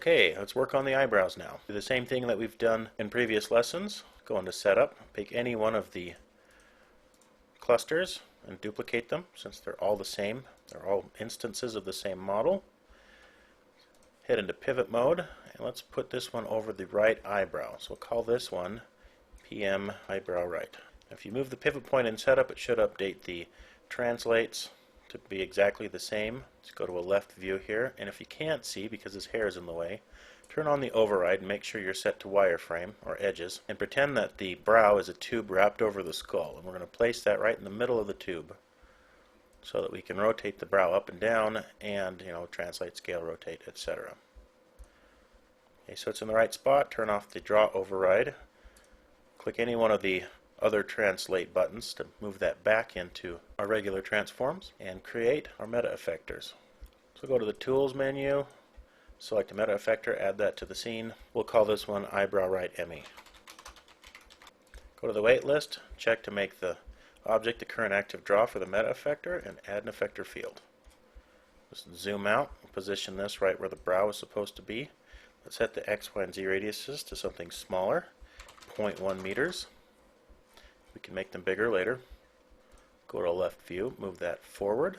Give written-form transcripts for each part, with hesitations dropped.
Okay, let's work on the eyebrows now. Do the same thing that we've done in previous lessons. Go into Setup, pick any one of the clusters and duplicate them since they're all the same. They're all instances of the same model. Head into Pivot Mode, and let's put this one over the right eyebrow. So we'll call this one PM Eyebrow Right. If you move the pivot point in Setup, it should update the translates to be exactly the same. Let's go to a left view here, and if you can't see because his hair is in the way, turn on the override and make sure you're set to wireframe or edges, and pretend that the brow is a tube wrapped over the skull, and we're going to place that right in the middle of the tube so that we can rotate the brow up and down and, translate, scale, rotate, etc. Okay, so it's in the right spot. Turn off the draw override. Click any one of the other translate buttons to move that back into our regular transforms and create our meta effectors. So go to the Tools menu, select a meta effector, add that to the scene. We'll call this one Eyebrow Right ME. Go to the wait list, check to make the object the current active draw for the meta effector, and add an effector field. Just zoom out, position this right where the brow is supposed to be. Let's set the X, Y, and Z radiuses to something smaller, 0.1 meters. We can make them bigger later. Go to left view, move that forward.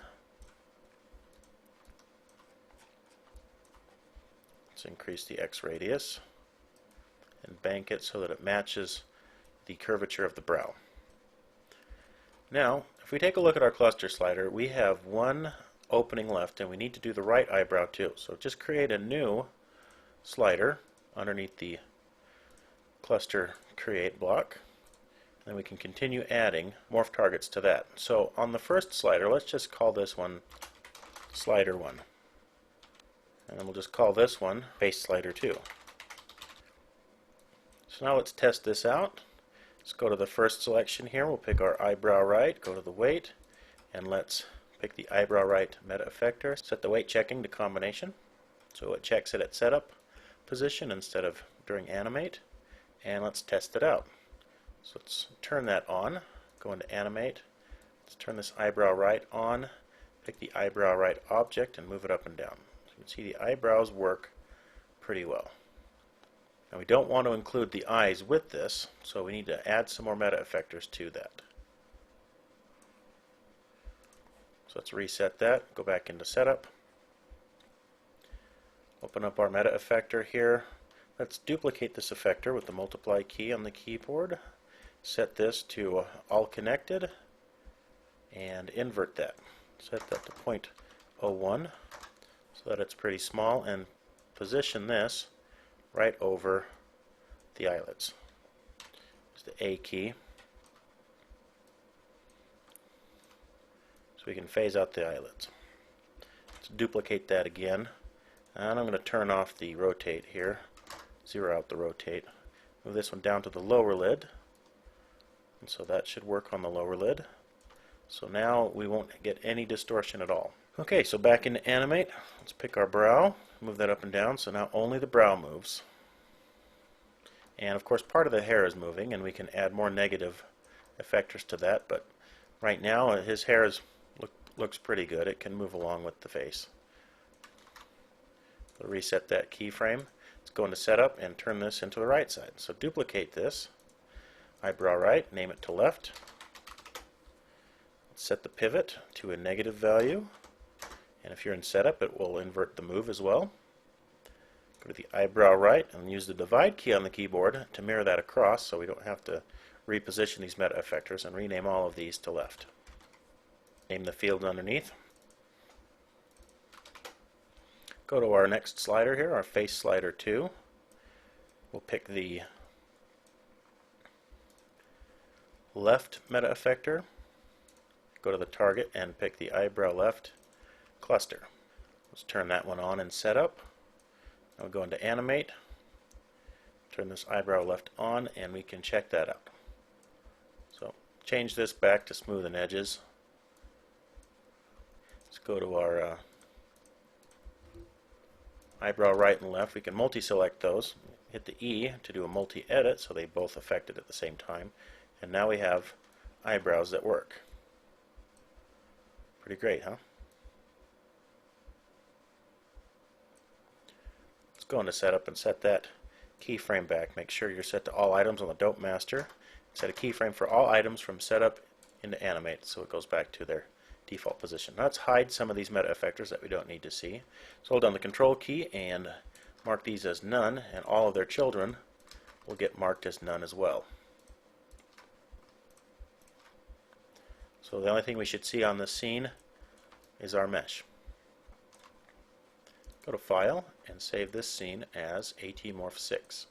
Let's increase the X radius and bank it so that it matches the curvature of the brow. Now, if we take a look at our cluster slider, we have one opening left and we need to do the right eyebrow too. So just create a new slider underneath the cluster create block. Then we can continue adding morph targets to that. So on the first slider, let's just call this one slider 1. And then we'll just call this one face slider 2. So now let's test this out. Let's go to the first selection here. We'll pick our eyebrow right, go to the weight, and let's pick the eyebrow right meta effector. Set the weight checking to combination so it checks it at setup position instead of during animate. And let's test it out. So let's turn that on, go into animate, let's turn this eyebrow right on, pick the eyebrow right object and move it up and down. So you can see the eyebrows work pretty well. Now we don't want to include the eyes with this, so we need to add some more meta effectors to that. So let's reset that, go back into setup, open up our meta effector here. Let's duplicate this effector with the multiply key on the keyboard. Set this to all connected and invert that. Set that to 0.01 so that it's pretty small, and position this right over the eyelids. Use the A key so we can phase out the eyelids. Let's duplicate that again, and I'm going to turn off the rotate here, zero out the rotate. Move this one down to the lower lid. And so that should work on the lower lid. So now we won't get any distortion at all. Okay, so back into animate. Let's pick our brow, move that up and down, so now only the brow moves. And of course part of the hair is moving, and we can add more negative effectors to that, but right now his hair looks pretty good. It can move along with the face. We'll reset that keyframe. Let's go into setup and turn this into the right side. So duplicate this. Eyebrow right, name it to left. Set the pivot to a negative value, and if you're in setup it will invert the move as well. Go to the eyebrow right and use the divide key on the keyboard to mirror that across so we don't have to reposition these meta effectors, and rename all of these to left. Name the field underneath. Go to our next slider here, our face slider 2. We'll pick the left meta effector, go to the target and pick the eyebrow left cluster. Let's turn that one on in setup. Now we'll go into animate, turn this eyebrow left on, and we can check that out. So change this back to smoothen edges. Let's go to our eyebrow right and left. We can multi-select those. Hit the E to do a multi-edit so they both affect it at the same time. And now we have eyebrows that work. Pretty great, huh? go into Setup and set that keyframe back. Make sure you're set to all items on the Dope Master. Set a keyframe for all items from Setup into Animate so it goes back to their default position. Now let's hide some of these meta effectors that we don't need to see. So hold down the Control key and mark these as none, and all of their children will get marked as none as well. So the only thing we should see on this scene is our mesh. Go to File and save this scene as AfterTransformMorphsCh7.